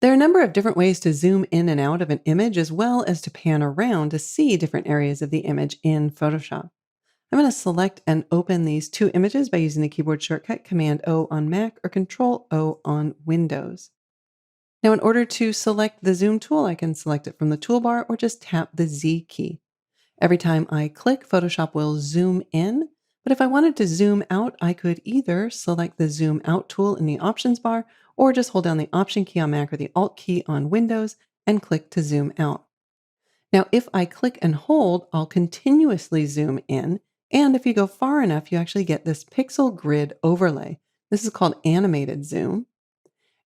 There are a number of different ways to zoom in and out of an image as well as to pan around to see different areas of the image in Photoshop. I'm going to select and open these two images by using the keyboard shortcut Command O on Mac or Control O on Windows. Now, in order to select the zoom tool, I can select it from the toolbar or just tap the Z key. Every time I click, Photoshop will zoom in. But if I wanted to zoom out, I could either select the zoom out tool in the options bar or just hold down the option key on Mac or the alt key on Windows and click to zoom out. Now, if I click and hold, I'll continuously zoom in. And if you go far enough, you actually get this pixel grid overlay. This is called animated zoom.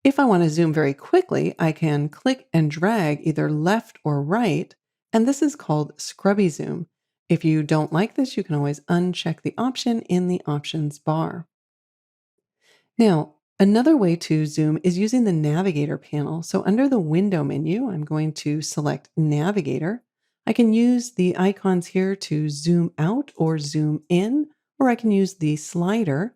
If I want to zoom very quickly, I can click and drag either left or right, and this is called scrubby zoom. If you don't like this, you can always uncheck the option in the options bar. Now, another way to zoom is using the navigator panel. So under the window menu, I'm going to select navigator. I can use the icons here to zoom out or zoom in, or I can use the slider.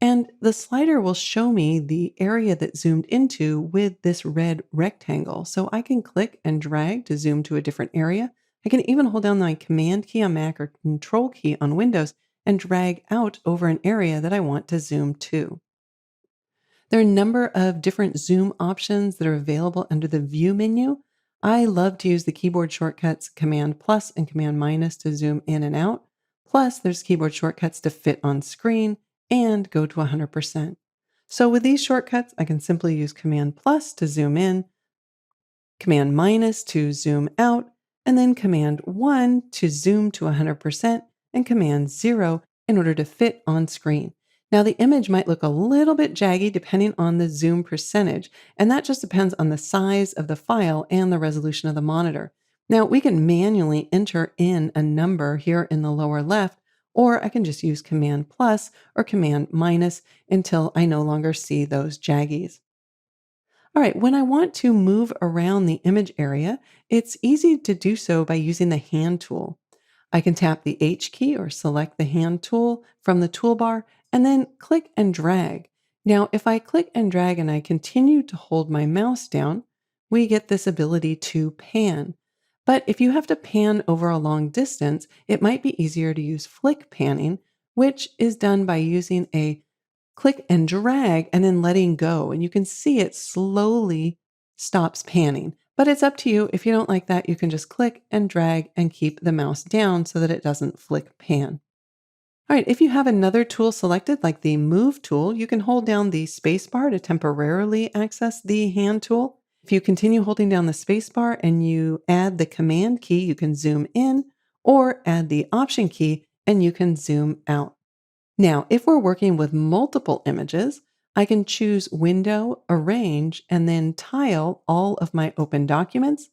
And the slider will show me the area that zoomed into with this red rectangle. So I can click and drag to zoom to a different area. I can even hold down my Command key on Mac or Control key on Windows and drag out over an area that I want to zoom to. There are a number of different zoom options that are available under the View menu. I love to use the keyboard shortcuts Command plus and Command minus to zoom in and out. Plus, there's keyboard shortcuts to fit on screen and go to 100%. So with these shortcuts, I can simply use Command plus to zoom in, Command minus to zoom out, and then Command 1 to zoom to 100%, and Command 0 in order to fit on screen. Now, the image might look a little bit jaggy depending on the zoom percentage, and that just depends on the size of the file and the resolution of the monitor. Now, we can manually enter in a number here in the lower left, or I can just use Command plus or Command minus until I no longer see those jaggies. All right, when I want to move around the image area, it's easy to do so by using the hand tool. I can tap the H key or select the hand tool from the toolbar and then click and drag. Now, if I click and drag and I continue to hold my mouse down, we get this ability to pan. But if you have to pan over a long distance, it might be easier to use flick panning, which is done by using a click and drag and then letting go. And you can see it slowly stops panning. But it's up to you. If you don't like that, you can just click and drag and keep the mouse down so that it doesn't flick pan. All right, if you have another tool selected, like the Move tool, you can hold down the space bar to temporarily access the hand tool. If you continue holding down the space bar and you add the Command key, you can zoom in, or add the Option key and you can zoom out. Now, if we're working with multiple images, I can choose Window, Arrange, and then tile all of my open documents.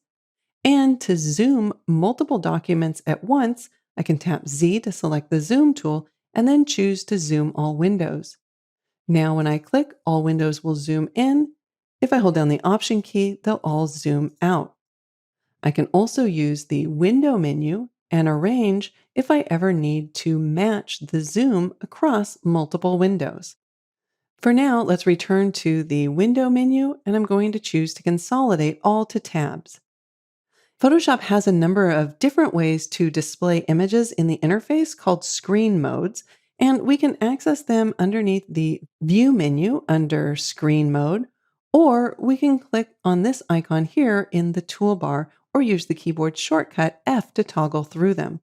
And to zoom multiple documents at once, I can tap Z to select the Zoom tool and then choose to zoom all windows. Now, when I click, all windows will zoom in. If I hold down the Option key, they'll all zoom out. I can also use the Window menu and Arrange if I ever need to match the zoom across multiple windows. For now, let's return to the Window menu, and I'm going to choose to consolidate all to tabs. Photoshop has a number of different ways to display images in the interface called screen modes, and we can access them underneath the View menu under Screen Mode, or we can click on this icon here in the toolbar or use the keyboard shortcut F to toggle through them.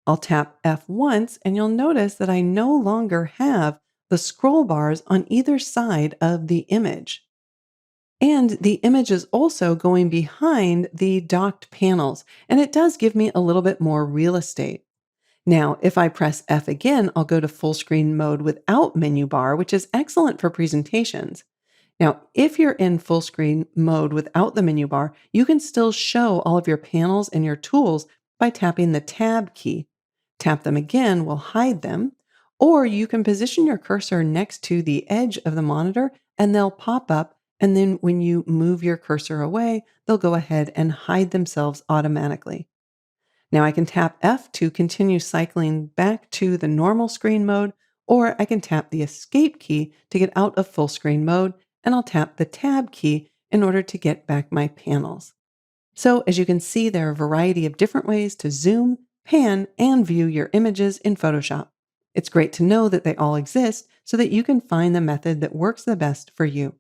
I'll tap F once and you'll notice that I no longer have the scroll bars on either side of the image. And the image is also going behind the docked panels, and it does give me a little bit more real estate. Now, if I press F again, I'll go to full screen mode without menu bar, which is excellent for presentations. Now, if you're in full screen mode without the menu bar, you can still show all of your panels and your tools by tapping the Tab key. Tap them again will hide them, or you can position your cursor next to the edge of the monitor and they'll pop up. And then when you move your cursor away, they'll go ahead and hide themselves automatically. Now I can tap F to continue cycling back to the normal screen mode, or I can tap the Escape key to get out of full screen mode, and I'll tap the Tab key in order to get back my panels. So as you can see, there are a variety of different ways to zoom, pan, and view your images in Photoshop. It's great to know that they all exist so that you can find the method that works the best for you.